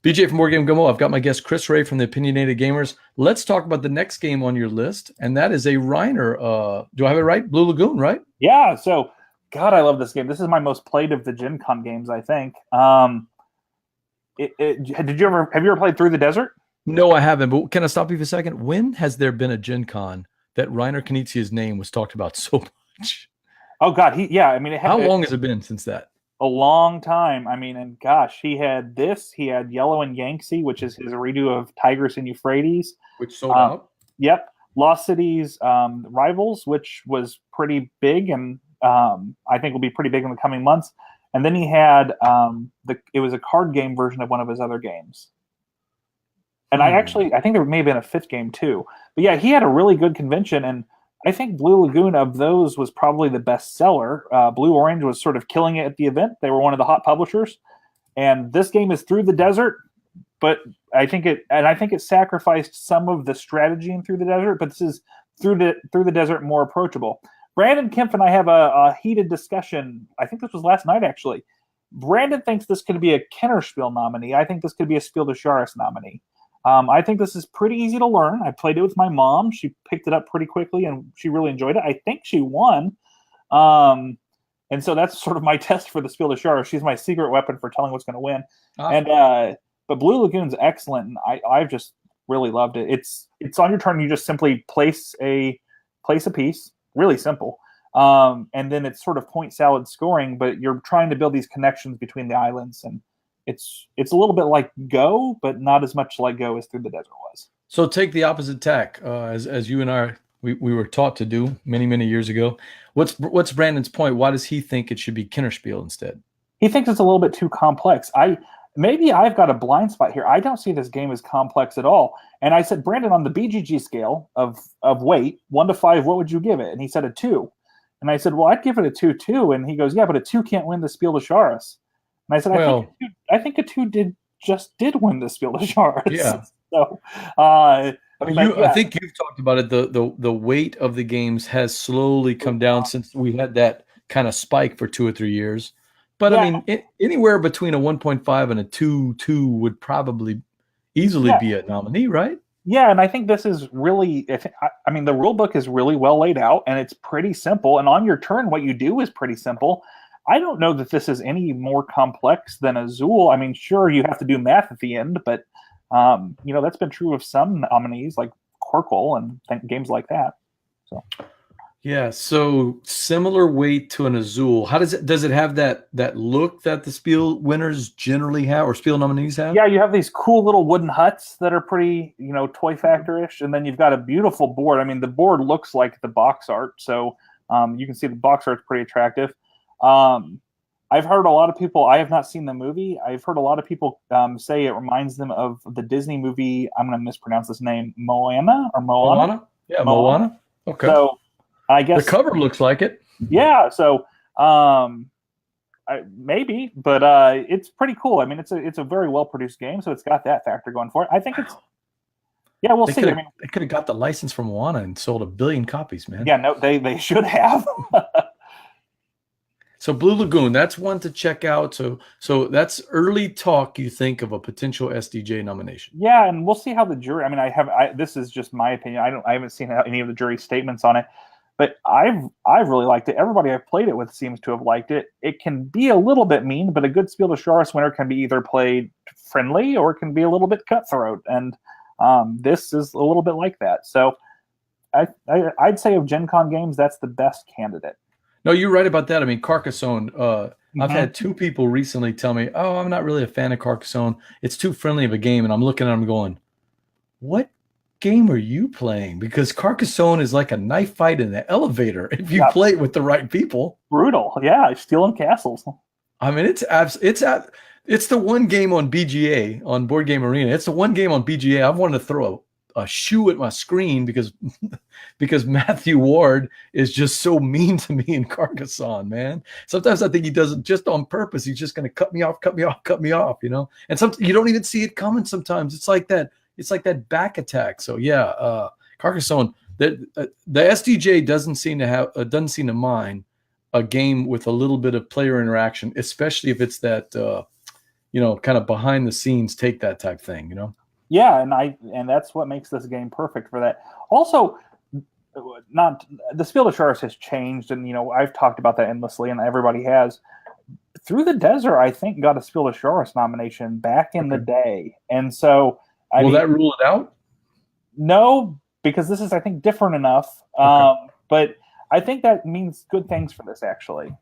BJ from Board Game Gumbo. I've got my guest Chris Wray from the Opinionated Gamers. Let's talk about the next game on your list, and that is a Reiner. Do I have it right? Blue Lagoon, right? Yeah. So, God, I love this game. This is my most played of the Gen Con games, I think. Have you ever played Through the Desert? No, I haven't. But can I stop you for a second? When has there been a Gen Con that Reiner Knizia's name was talked about so much? Oh God, How long has it been since that? A long time. I mean, and gosh, he had this. He had Yellow and Yangtze, which is his redo of Tigris and Euphrates, which sold out. Yep, Lost Cities Rivals, which was pretty big, and I think will be pretty big in the coming months. And then he had it was a card game version of one of his other games. And I think there may have been a fifth game too. But yeah, he had a really good convention, and I think Blue Lagoon of those was probably the best seller. Blue Orange was sort of killing it at the event. They were one of the hot publishers. And this game is Through the Desert, but I think it sacrificed some of the strategy in Through the Desert, but this is Through the Desert more approachable. Brandon Kempf and I have a heated discussion. I think this was last night, actually. Brandon thinks this could be a Kennerspiel nominee. I think this could be a Spiel des Jahres nominee. I think this is pretty easy to learn. I played it with my mom. She picked it up pretty quickly, and she really enjoyed it. I think she won. And so that's sort of my test for the Spiel des Jahres. She's my secret weapon for telling what's going to win. But Blue Lagoon's excellent, and I've just really loved it. It's on your turn. You just simply place a piece. Really simple. And then it's sort of point salad scoring, but you're trying to build these connections between the islands, and it's a little bit like Go, but not as much like Go as Through the Desert was. So take the opposite tack, as you and I we were taught to do many years ago. What's Brandon's point? Why does he think it should be Kennerspiel instead? He thinks it's a little bit too complex. Maybe I've got a blind spot here. I don't see this game as complex at all. And I said, Brandon, on the BGG scale of weight, 1 to 5, what would you give it? And he said a 2. And I said, well, I'd give it a 2 too. And he goes, yeah, but a 2 can't win the Spiel des Jahres. And I said, I think a 2 did win the Spiel des Jahres. Yeah. So, I think you've talked about it. The weight of the games has slowly come down since we had that kind of spike for 2 or 3 years. But I mean, anywhere between a 1.5 and a 2 would probably easily be a nominee, right? Yeah, and I think this is really, the rule book is really well laid out, and it's pretty simple. And on your turn, what you do is pretty simple. I don't know that this is any more complex than Azul. I mean, sure, you have to do math at the end, but that's been true of some nominees like Quirkle and games like that. So. Yeah, so similar weight to an Azul. How does it have that look that the Spiel winners generally have, or Spiel nominees have? Yeah, you have these cool little wooden huts that are pretty, toy factor-ish, and then you've got a beautiful board. I mean, the board looks like the box art, so you can see the box art's pretty attractive. I've heard a lot of people, I have not seen the movie, I've heard a lot of people say it reminds them of the Disney movie, I'm going to mispronounce this name, Moana? Yeah, Moana. Okay. So, I guess the cover looks like it. Yeah, so maybe, but it's pretty cool. I mean, it's a very well produced game, so it's got that factor going for it. I think it's we'll see. They could have got the license from Moana and sold 1 billion copies, man. Yeah, no, they should have. So Blue Lagoon, that's one to check out. So that's early talk, you think, of a potential SDJ nomination. Yeah, and we'll see how the jury. I mean, this is just my opinion. I haven't seen any of the jury statements on it. But I've really liked it. Everybody I've played it with seems to have liked it. It can be a little bit mean, but a good Spiel des Jahres winner can be either played friendly or it can be a little bit cutthroat. And this is a little bit like that. So I'd say of Gen Con games, that's the best candidate. No, you're right about that. I mean, Carcassonne, I've had 2 people recently tell me, oh, I'm not really a fan of Carcassonne. It's too friendly of a game. And I'm looking at them going, what game are you playing? Because Carcassonne is like a knife fight in the elevator if you play it with the right people. Brutal. Yeah, stealing castles. I mean, it's the one game on BGA, on Board Game Arena. It's the one game on BGA I've wanted to throw a shoe at my screen because Matthew Ward is just so mean to me in Carcassonne, man. Sometimes I think he does it just on purpose. He's just going to cut me off, And you don't even see it coming sometimes. It's like that. It's like that back attack. So yeah, Carcassonne. The SDJ doesn't seem to mind a game with a little bit of player interaction, especially if it's that kind of behind the scenes take that type thing, Yeah, and that's what makes this game perfect for that. Also, not the Spiel-des-Jahres has changed, and I've talked about that endlessly, and everybody has. Through the Desert, I think, got a Spiel-des-Jahres nomination back in the day, and so will that rule it out? No, because this is, I think, different enough. Okay. But I think that means good things for this, actually.